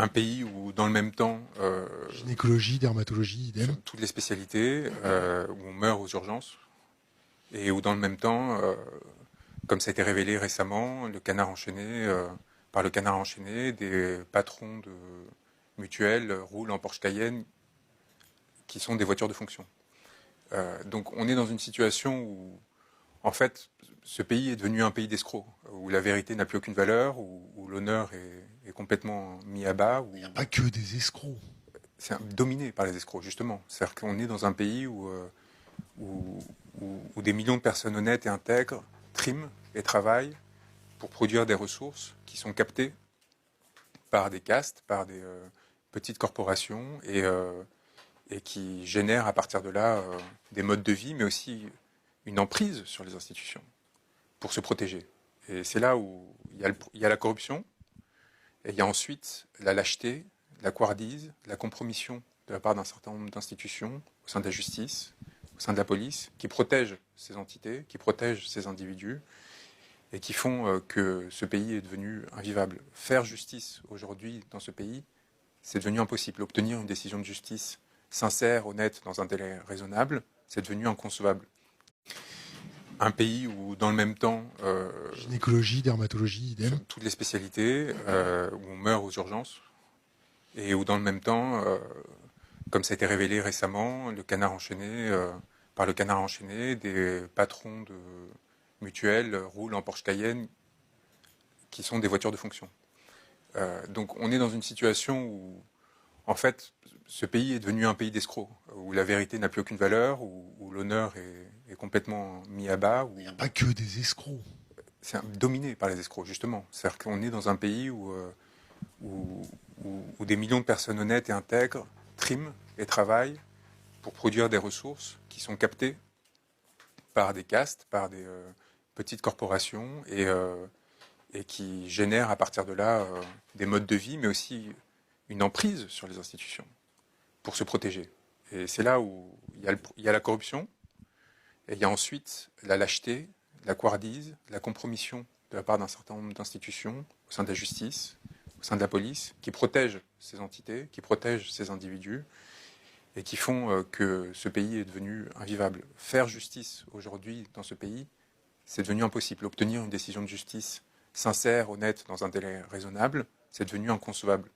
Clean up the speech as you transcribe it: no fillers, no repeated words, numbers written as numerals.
Un pays où, dans le même temps, Gynécologie, dermatologie, idem. sur toutes les spécialités, où on meurt aux urgences, et où, dans le même temps, comme ça a été révélé récemment, par le canard enchaîné, des patrons de mutuelles roulent en Porsche Cayenne qui sont des voitures de fonction. Donc on est dans une situation où, en fait, ce pays est devenu un pays d'escrocs, où la vérité n'a plus aucune valeur, où l'honneur est complètement mis à bas, où Il n'y a pas que des escrocs. c'est dominé par les escrocs, justement. C'est-à-dire qu'on est dans un pays où, où des millions de personnes honnêtes et intègres triment et travaillent pour produire des ressources qui sont captées par des castes, par des petites corporations, et qui génèrent à partir de là des modes de vie, mais aussi une emprise sur les institutions pour se protéger. Et c'est là où il y a la corruption, et il y a ensuite la lâcheté, la couardise, la compromission de la part d'un certain nombre d'institutions au sein de la justice, au sein de la police, qui protègent ces entités, qui protègent ces individus, et qui font que ce pays est devenu invivable. Faire justice aujourd'hui dans ce pays, c'est devenu impossible. Obtenir une décision de justice sincère, honnête, dans un délai raisonnable, c'est devenu inconcevable. Un pays où, dans le même temps, Gynécologie, dermatologie, idem. sur toutes les spécialités, où on meurt aux urgences, et où, dans le même temps, comme ça a été révélé récemment, par le canard enchaîné, des patrons de mutuelles roulent en Porsche Cayenne qui sont des voitures de fonction. Donc on est dans une situation où, en fait, ce pays est devenu un pays d'escrocs, où la vérité n'a plus aucune valeur, où l'honneur est complètement mis à bas, où Il n'y a pas que des escrocs. c'est dominé par les escrocs, justement. C'est-à-dire qu'on est dans un pays où des millions de personnes honnêtes et intègres triment et travaillent pour produire des ressources qui sont captées par des castes, par des petites corporations, et qui génèrent à partir de là des modes de vie, mais aussi une emprise sur les institutions pour se protéger. Et c'est là où il y a la corruption, et il y a ensuite la lâcheté, la couardise, la compromission de la part d'un certain nombre d'institutions au sein de la justice, au sein de la police, qui protègent ces entités, qui protègent ces individus, et qui font que ce pays est devenu invivable. Faire justice aujourd'hui dans ce pays, c'est devenu impossible. Obtenir une décision de justice sincère, honnête, dans un délai raisonnable, c'est devenu inconcevable.